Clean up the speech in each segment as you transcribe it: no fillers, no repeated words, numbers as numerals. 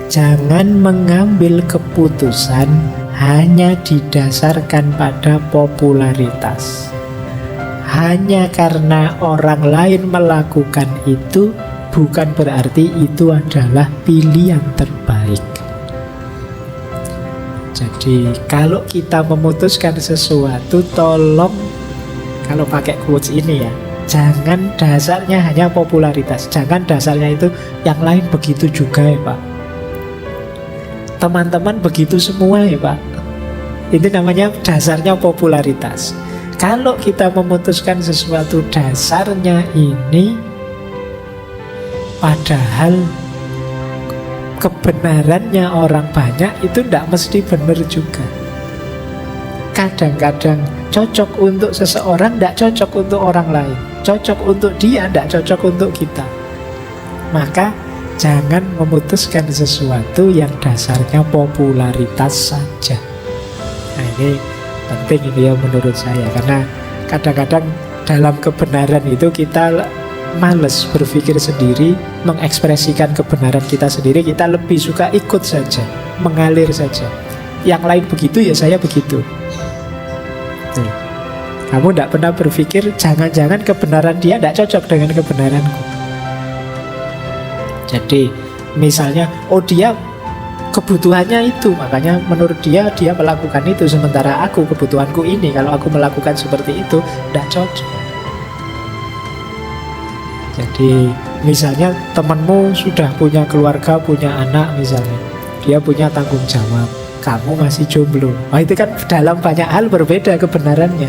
Jangan mengambil keputusan hanya didasarkan pada popularitas. Hanya karena orang lain melakukan itu, bukan berarti itu adalah pilihan terbaik. Jadi kalau kita memutuskan sesuatu, tolong, kalau pakai quotes ini ya, jangan dasarnya hanya popularitas. Jangan dasarnya itu yang lain begitu juga ya Pak, teman-teman begitu semua ya Pak. Itu namanya dasarnya popularitas. Kalau kita memutuskan sesuatu dasarnya ini, padahal kebenarannya orang banyak, itu tidak mesti benar juga. Kadang-kadang cocok untuk seseorang, tidak cocok untuk orang lain. Cocok untuk dia, tidak cocok untuk kita. Maka jangan memutuskan sesuatu yang dasarnya popularitas saja. Nah ini penting ini ya menurut saya. Karena kadang-kadang dalam kebenaran itu kita males berpikir sendiri, mengekspresikan kebenaran kita sendiri. Kita lebih suka ikut saja, mengalir saja. Yang lain begitu ya saya begitu. Tuh. Kamu tidak pernah berpikir jangan-jangan kebenaran dia tidak cocok dengan kebenaranku. Jadi misalnya, oh dia kebutuhannya itu, makanya menurut dia melakukan itu, sementara aku kebutuhanku ini, kalau aku melakukan seperti itu tidak cocok. Jadi misalnya temanmu sudah punya keluarga, punya anak misalnya, dia punya tanggung jawab, kamu masih jomblo. Wah itu kan dalam banyak hal berbeda kebenarannya.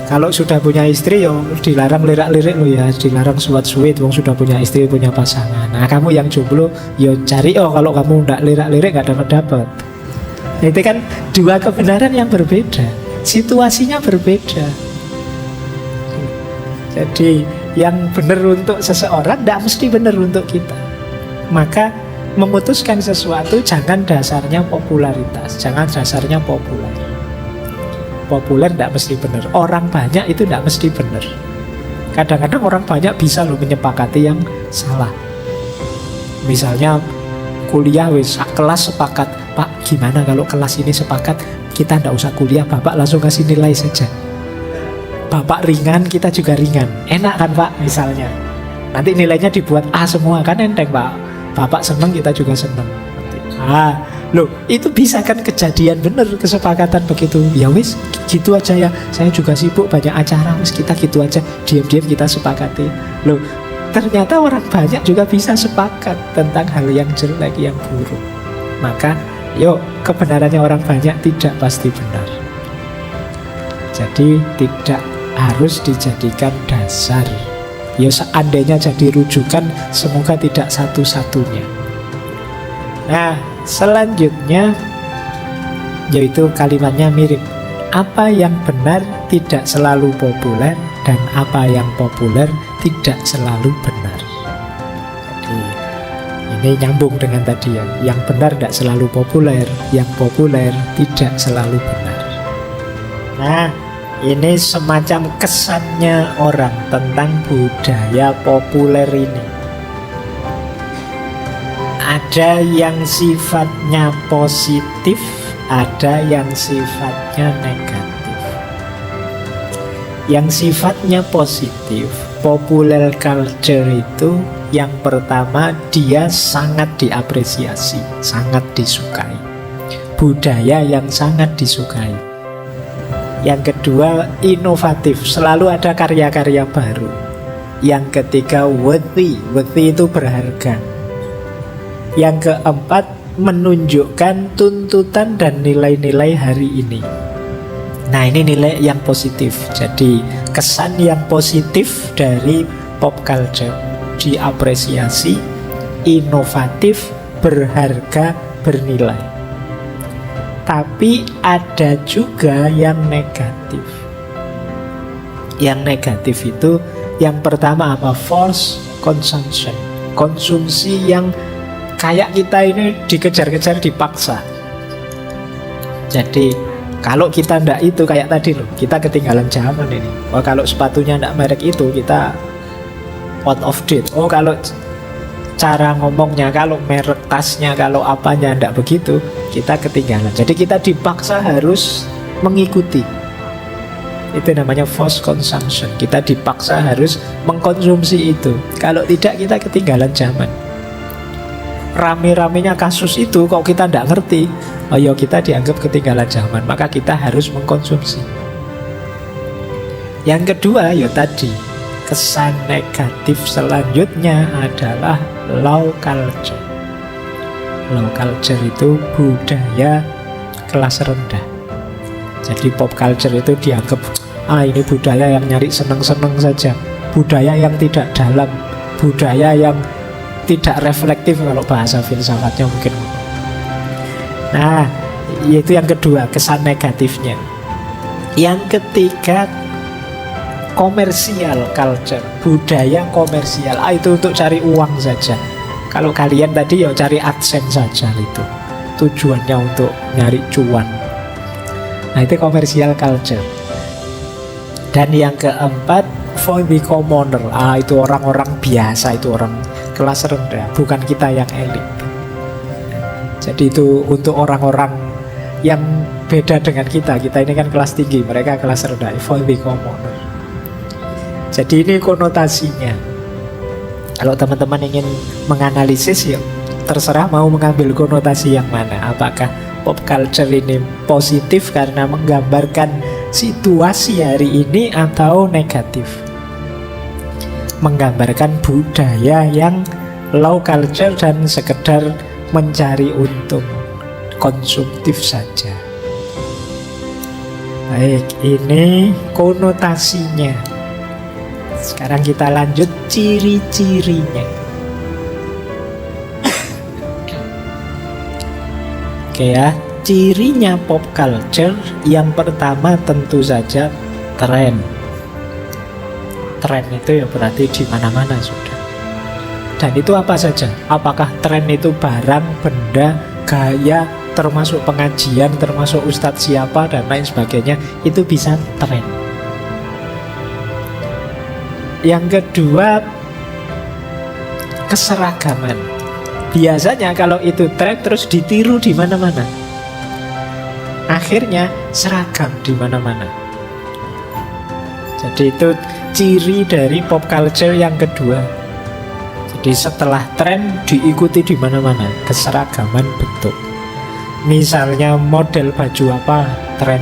Kalau sudah punya istri, yo dilarang lirak-lirik lo ya, dilarang suat-suit. Wong sudah punya istri, punya pasangan. Nah kamu yang jomblo, yo cari kalau kamu tidak lirak-lirik nggak dapat-dapat. Nah, itu kan dua kebenaran yang berbeda, situasinya berbeda. Jadi yang benar untuk seseorang tidak mesti benar untuk kita. Maka memutuskan sesuatu jangan dasarnya popularitas, jangan dasarnya populer. Populer tidak mesti benar. Orang banyak itu tidak mesti benar. Kadang-kadang orang banyak bisa loh menyepakati yang salah. Misalnya kuliah wis kelas sepakat, Pak gimana kalau kelas ini sepakat kita tidak usah kuliah, Bapak langsung kasih nilai saja. Bapak ringan, kita juga ringan. Enak kan Pak misalnya. Nanti nilainya dibuat A semua kan enteng Pak. Bapak senang, kita juga senang. Loh, itu bisa kan kejadian bener kesepakatan begitu. Ya wis, gitu aja ya. Saya juga sibuk banyak acara, wis kita gitu aja. Diam-diam kita sepakati. Loh, ternyata orang banyak juga bisa sepakat tentang hal yang jelek, yang buruk. Maka, yuk, kebenarannya orang banyak tidak pasti benar. Jadi tidak harus dijadikan dasar. Ya seandainya jadi rujukan, semoga tidak satu-satunya. Nah, selanjutnya yaitu kalimatnya mirip. Apa yang benar tidak selalu populer, dan apa yang populer tidak selalu benar. Jadi ini nyambung dengan tadi ya. Yang benar tidak selalu populer, yang populer tidak selalu benar. Nah, ini semacam kesannya orang tentang budaya populer ini. Ada yang sifatnya positif, ada yang sifatnya negatif. Yang sifatnya positif, popular culture itu yang pertama dia sangat diapresiasi, sangat disukai. Budaya yang sangat disukai. Yang kedua, inovatif, selalu ada karya-karya baru. Yang ketiga, worthy itu berharga. Yang keempat, menunjukkan tuntutan dan nilai-nilai hari ini. Nah ini nilai yang positif. Jadi kesan yang positif dari pop culture, diapresiasi, inovatif, berharga, bernilai. Tapi ada juga yang negatif. Yang negatif itu yang pertama apa? Forced consumption, konsumsi yang kayak kita ini dikejar-kejar, dipaksa. Jadi kalau kita ndak itu kayak tadi loh, kita ketinggalan zaman ini. Oh kalau sepatunya ndak merek itu kita out of date. Oh kalau cara ngomongnya, kalau merek tasnya, kalau apanya tidak begitu, kita ketinggalan. Jadi kita dipaksa harus mengikuti. Itu namanya false consumption. Kita dipaksa harus mengkonsumsi itu. Kalau tidak, kita ketinggalan zaman. Rame-ramenya kasus itu, kok kita tidak ngerti, ayo kita dianggap ketinggalan zaman. Maka kita harus mengkonsumsi. Yang kedua, ya tadi, kesan negatif selanjutnya adalah low culture. Low culture itu budaya kelas rendah. Jadi pop culture itu dianggap, ini budaya yang nyari seneng-seneng saja, budaya yang tidak dalam, budaya yang tidak reflektif kalau bahasa filsafatnya mungkin. Nah, itu yang kedua, kesan negatifnya. Yang ketiga, komersial culture, budaya komersial. Itu untuk cari uang saja. Kalau kalian tadi ya cari AdSense saja, itu tujuannya untuk nyari cuan. Nah, itu komersial culture. Dan yang keempat, for the commoner. Itu orang-orang biasa, itu orang kelas rendah, bukan kita yang elit. Jadi itu untuk orang-orang yang beda dengan kita. Kita ini kan kelas tinggi, mereka kelas rendah, for the commoner. Jadi ini konotasinya. Kalau teman-teman ingin menganalisis, ya terserah mau mengambil konotasi yang mana. Apakah pop culture ini positif karena menggambarkan situasi hari ini, atau negatif, menggambarkan budaya yang low culture dan sekedar mencari untung, konsumtif saja. Baik, ini konotasinya. Sekarang kita lanjut ciri-cirinya. Oke ya, cirinya pop culture yang pertama tentu saja tren. Tren itu ya berarti di mana-mana sudah. Dan itu apa saja? Apakah tren itu barang, benda, gaya, termasuk pengajian, termasuk ustadz siapa dan lain sebagainya, itu bisa tren. Yang kedua, keseragaman. Biasanya kalau itu tren terus ditiru di mana-mana. Akhirnya seragam di mana-mana. Jadi itu ciri dari pop culture yang kedua. Jadi setelah tren diikuti di mana-mana, keseragaman bentuk. Misalnya model baju apa tren,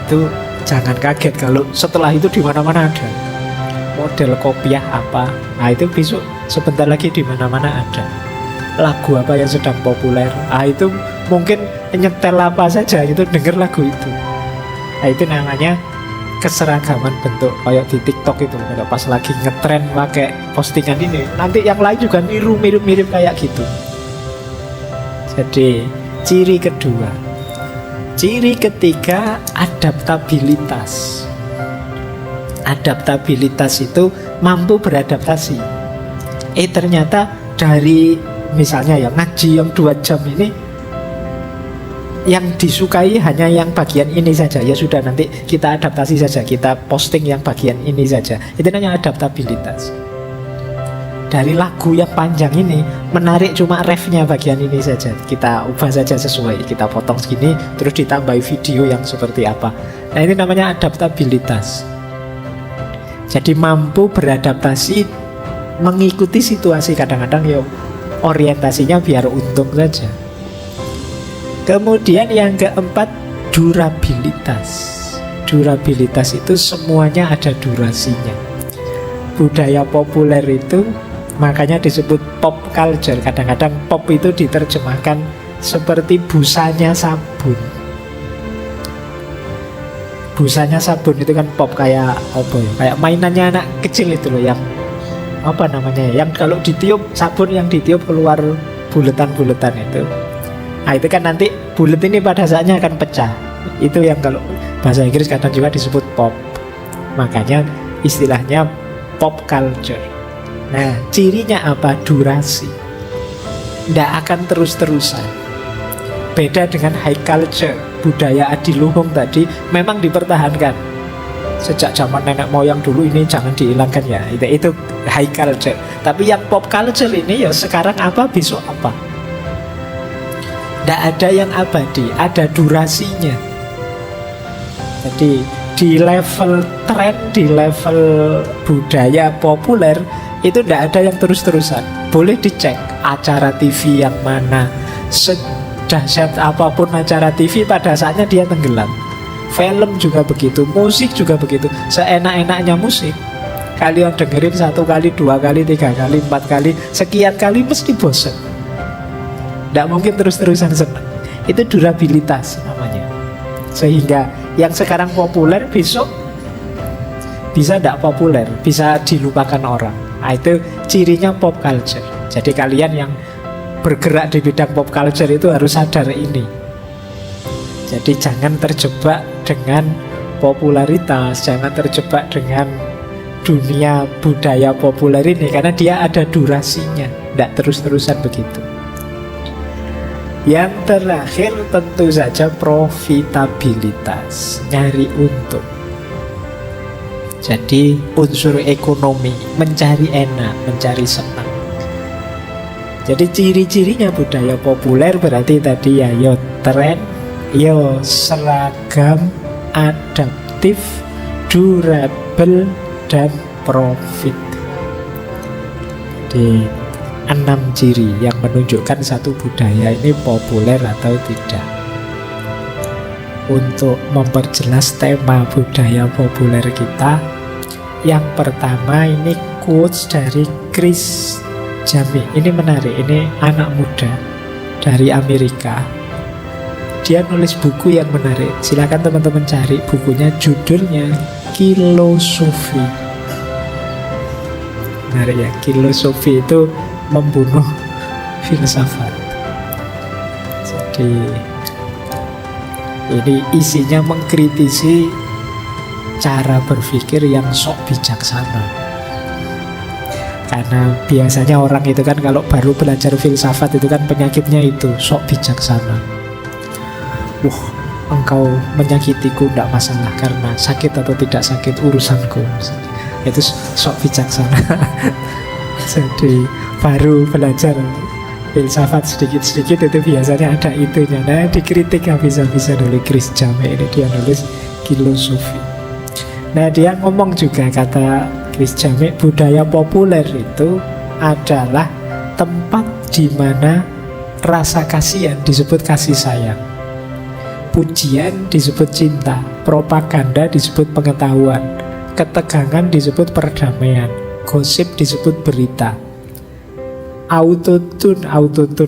itu jangan kaget kalau setelah itu di mana-mana ada. Model kopiah apa, itu besok sebentar lagi di mana-mana ada. Lagu apa yang sedang populer, itu mungkin nyetel apa saja itu denger lagu itu. Itu namanya keseragaman bentuk. Kayak di TikTok itu, kalau pas lagi ngetren pakai postingan ini, nanti yang lain juga niru mirip-mirip kayak gitu. Jadi ciri kedua. Ciri ketiga, adaptabilitas. Adaptabilitas itu mampu beradaptasi. Ternyata dari misalnya ya ngaji yang 2 jam ini, yang disukai hanya yang bagian ini saja. Ya sudah, nanti kita adaptasi saja, kita posting yang bagian ini saja. Itu namanya adaptabilitas. Dari lagu yang panjang ini menarik cuma refnya bagian ini saja, kita ubah saja sesuai, kita potong segini, terus ditambahi video yang seperti apa. Nah, ini namanya adaptabilitas. Jadi mampu beradaptasi, mengikuti situasi. Kadang-kadang ya orientasinya biar untung saja. Kemudian yang keempat, durabilitas. Durabilitas itu semuanya ada durasinya. Budaya populer itu makanya disebut pop culture. Kadang-kadang pop itu diterjemahkan seperti busanya sabun. Busanya sabun itu kan pop, kayak apa ya? Kayak mainannya anak kecil itu loh, yang apa namanya? Yang kalau ditiup, sabun yang ditiup keluar buletan-buletan itu. Nah, itu kan nanti bulet ini pada saatnya akan pecah. Itu yang kalau bahasa Inggris kadang juga disebut pop. Makanya istilahnya pop culture. Nah, cirinya apa? Durasi. Tidak akan terus-terusan. Beda dengan high culture, budaya adiluhung tadi memang dipertahankan. sejak zaman nenek moyang dulu, ini jangan dihilangkan ya. Itu high culture. Tapi yang pop culture ini ya sekarang apa, besok apa. Tidak ada yang abadi, ada durasinya. Jadi di level tren, di level budaya populer itu tidak ada yang terus-terusan. Boleh dicek acara TV yang mana, sedahsyat apapun acara TV, pada saatnya dia tenggelam. Film juga begitu, musik juga begitu. Seenak-enaknya musik, kalian dengerin 1 kali, 2 kali, 3 kali, 4 kali, sekian kali mesti bosan. Tidak mungkin terus-terusan senang. Itu durabilitas namanya. Sehingga yang sekarang populer besok bisa tidak populer, bisa dilupakan orang. Nah, itu cirinya pop culture. Jadi kalian yang bergerak di bidang pop culture itu harus sadar ini. Jadi jangan terjebak dengan popularitas, jangan terjebak dengan dunia budaya populer ini, karena dia ada durasinya, tidak terus-terusan begitu. Yang terakhir tentu saja profitabilitas, nyari untung. Jadi unsur ekonomi, mencari enak, mencari senang. Jadi ciri-cirinya budaya populer berarti tadi ya, yo tren, yo seragam, adaptif, durable, dan profit. Jadi 6 ciri yang menunjukkan satu budaya ini populer atau tidak. Untuk memperjelas tema budaya populer kita, yang pertama ini quotes dari Chris Jami. Ini menarik, ini anak muda dari Amerika. Dia nulis buku yang menarik. Silakan teman-teman cari bukunya, judulnya Filosofi. Menarik ya, filosofi itu membunuh filsafat. Jadi ini isinya mengkritisi cara berpikir yang sok bijaksana. Karena biasanya orang itu kan kalau baru belajar filsafat itu kan penyakitnya itu sok bijaksana. Engkau menyakitiku tidak masalah, karena sakit atau tidak sakit urusanku. Itu sok bijaksana. Jadi baru belajar filsafat sedikit-sedikit itu biasanya ada itunya. Nah, dikritik habis-habisan oleh Chris Jame. Ini dia nulis Filosofi. Nah, dia ngomong juga, kata Chris Jame, budaya populer itu adalah tempat di mana rasa kasihan disebut kasih sayang, pujian disebut cinta, propaganda disebut pengetahuan, ketegangan disebut perdamaian, gosip disebut berita. Autotune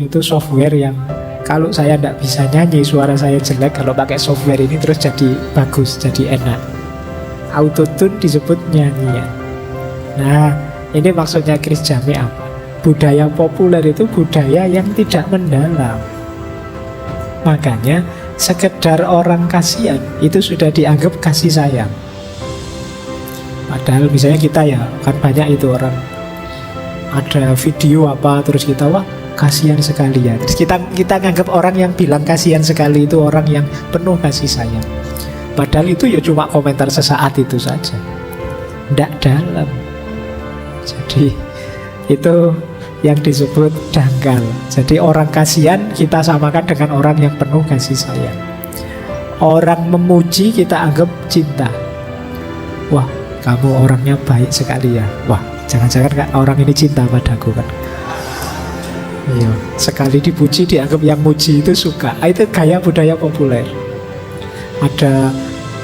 itu software yang kalau saya tidak bisa nyanyi, suara saya jelek, kalau pakai software ini terus jadi bagus, jadi enak. Autotune disebut nyanyian. Nah, ini maksudnya Chris Jame apa? Budaya populer itu budaya yang tidak mendalam. Makanya sekedar orang kasihan itu sudah dianggap kasih sayang. Padahal misalnya kita ya, kan banyak itu orang ada video apa terus kita wah kasihan sekali ya. Terus kita nganggap orang yang bilang kasihan sekali itu orang yang penuh kasih sayang. Padahal itu ya cuma komentar sesaat itu saja, tidak dalam. Jadi itu yang disebut dangkal. Jadi orang kasihan kita samakan dengan orang yang penuh kasih sayang. Orang memuji kita anggap cinta. Wah, kamu orangnya baik sekali ya. Wah, jangan-jangan orang ini cinta padaku kan. Iya, sekali dipuji dianggap yang muji itu suka. Itu gaya budaya populer. Ada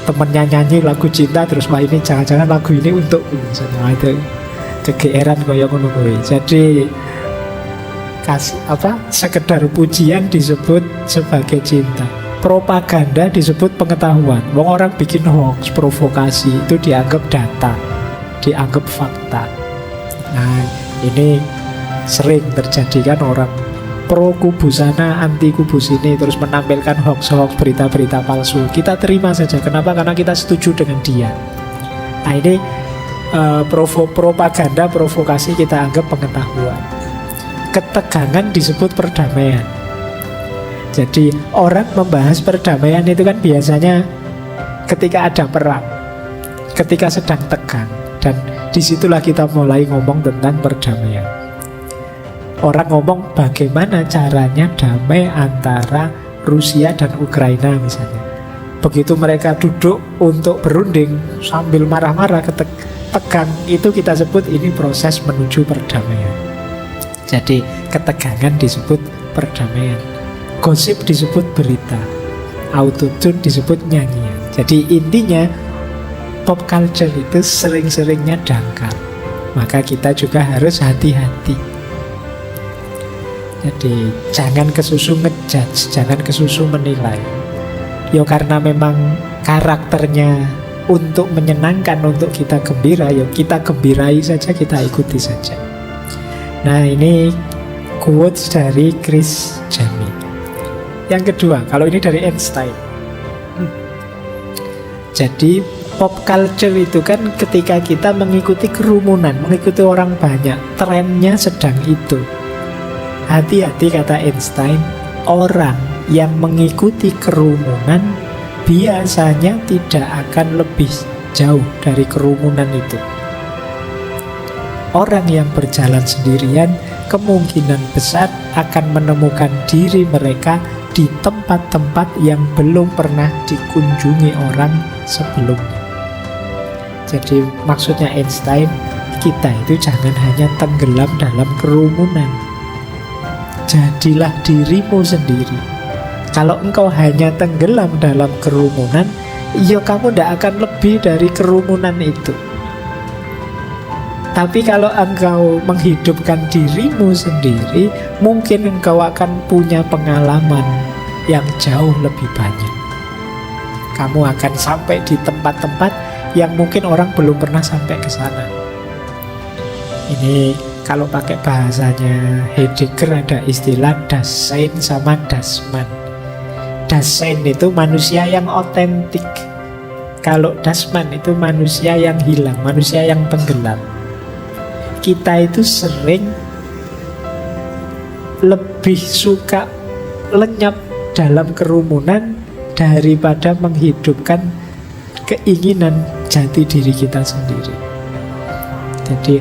temennya nyanyi lagu cinta terus wah ini jangan-jangan lagu ini untukku. Nah, itu kegeeran kaya ngono kuwi. Jadi sekedar pujian disebut sebagai cinta. Propaganda disebut pengetahuan. Wong orang bikin hoax, provokasi itu dianggap data, dianggap fakta. Nah, ini sering terjadi kan, orang pro kubu sana, anti kubu sini, terus menampilkan hoax-hoax, berita-berita palsu. Kita terima saja. Kenapa? Karena kita setuju dengan dia. Nah, ini propaganda, provokasi kita anggap pengetahuan. Ketegangan disebut perdamaian. Jadi orang membahas perdamaian itu kan biasanya ketika ada perang. ketika sedang tegang. Dan disitulah kita mulai ngomong tentang perdamaian. Orang ngomong bagaimana caranya damai antara Rusia dan Ukraina misalnya. Begitu mereka duduk untuk berunding sambil marah-marah tegang, itu kita sebut ini proses menuju perdamaian. Jadi ketegangan disebut perdamaian. Gosip disebut berita. Autotune disebut nyanyian. Jadi intinya pop culture itu sering-seringnya dangkal. Maka kita juga harus hati-hati. Jadi jangan kesusu ngejudge, jangan kesusu menilai. Ya karena memang karakternya untuk menyenangkan, untuk kita gembira, ya kita gembirai saja, kita ikuti saja. Nah ini quotes dari Chris Jami. Yang kedua, kalau ini dari Einstein. Jadi pop culture itu kan ketika kita mengikuti kerumunan, mengikuti orang banyak, trennya sedang itu. Hati-hati kata Einstein, orang yang mengikuti kerumunan biasanya tidak akan lebih jauh dari kerumunan itu. Orang yang berjalan sendirian kemungkinan besar akan menemukan diri mereka di tempat-tempat yang belum pernah dikunjungi orang sebelumnya. Jadi maksudnya Einstein, kita itu jangan hanya tenggelam dalam kerumunan. Jadilah dirimu sendiri. Kalau engkau hanya tenggelam dalam kerumunan, ya kamu tidak akan lebih dari kerumunan itu. Tapi kalau engkau menghidupkan dirimu sendiri, mungkin engkau akan punya pengalaman yang jauh lebih banyak. Kamu akan sampai di tempat-tempat yang mungkin orang belum pernah sampai ke sana. Ini kalau pakai bahasanya Heidegger ada istilah Dasein sama Dasman. Dasein itu manusia yang otentik. Kalau Dasman itu manusia yang hilang, manusia yang tenggelam. Kita itu sering lebih suka lenyap dalam kerumunan daripada menghidupkan keinginan jati diri kita sendiri. Jadi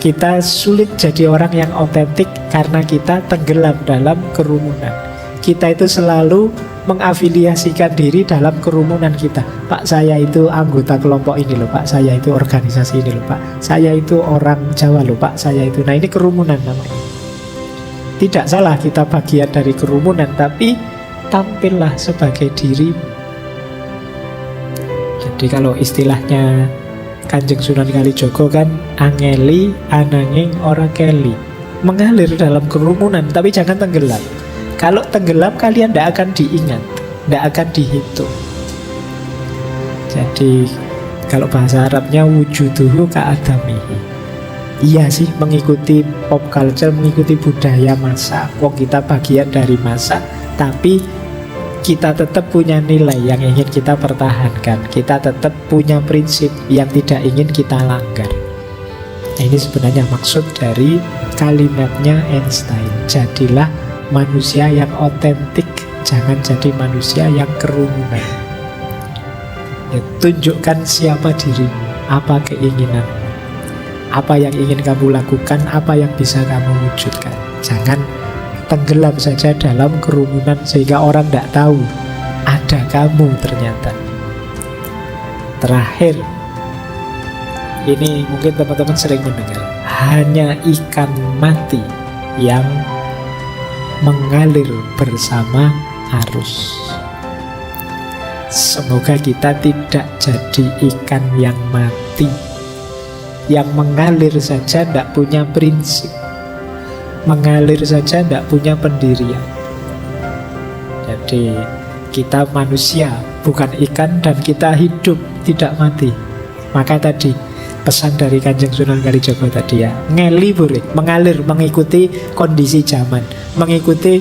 kita sulit jadi orang yang otentik karena kita tenggelam dalam kerumunan. Kita itu selalu mengafiliasikan diri dalam kerumunan kita. Pak, saya itu anggota kelompok ini loh Pak, saya itu organisasi ini loh Pak, saya itu orang Jawa loh Pak, saya itu. Nah ini kerumunan namanya. Tidak salah kita bagian dari kerumunan, tapi tampillah sebagai dirimu. Jadi kalau istilahnya Kanjeng Sunan Kalijogo kan angeli ananging ora keli, mengalir dalam kerumunan tapi jangan tenggelam. Kalau tenggelam kalian tidak akan diingat, tidak akan dihitung. Jadi kalau bahasa Arabnya wujuduhu ka'adamihi. Iya sih, mengikuti pop culture, mengikuti budaya masa. Wong kita bagian dari masa, tapi kita tetap punya nilai yang ingin kita pertahankan. Kita tetap punya prinsip yang tidak ingin kita langgar. Nah, ini sebenarnya maksud dari kalimatnya Einstein. Jadilah manusia yang otentik, jangan jadi manusia yang kerumunan. Ya, tunjukkan siapa dirimu, apa keinginanmu, apa yang ingin kamu lakukan, apa yang bisa kamu wujudkan. Jangan tenggelam saja dalam kerumunan sehingga orang tidak tahu ada kamu ternyata. Terakhir, ini mungkin teman-teman sering mendengar, hanya ikan mati yang mengalir bersama arus. Semoga kita tidak jadi ikan yang mati, yang mengalir saja tidak punya prinsip, mengalir saja tidak punya pendirian. Jadi kita manusia, bukan ikan, dan kita hidup tidak mati. Maka tadi pesan dari Kanjeng Sunan Kalijogo tadi ya, ngeli boleh, mengalir, mengikuti kondisi zaman, mengikuti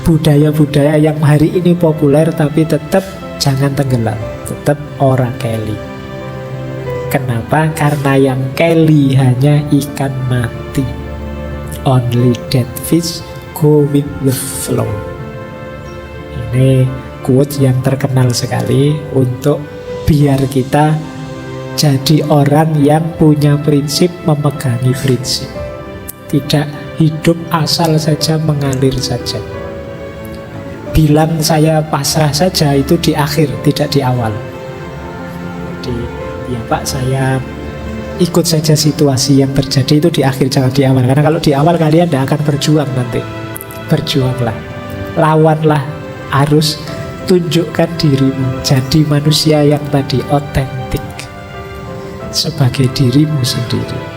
budaya-budaya yang hari ini populer, tapi tetap jangan tenggelam, tetap ora keli. Kenapa? Karena yang keli hanya ikan mati. Only dead fish go with the flow. Ini quote yang terkenal sekali untuk biar kita Jadi orang yang punya prinsip, memegangi prinsip. Tidak hidup asal saja, mengalir saja. Bilang saya pasrah saja itu di akhir, tidak di awal. Jadi ya Pak, saya ikut saja situasi yang terjadi, itu di akhir, jangan di awal. Karena kalau di awal kalian tidak akan berjuang nanti. Berjuanglah, lawanlah arus, tunjukkan dirimu, jadi manusia yang tadi otentik sebagai dirimu sendiri.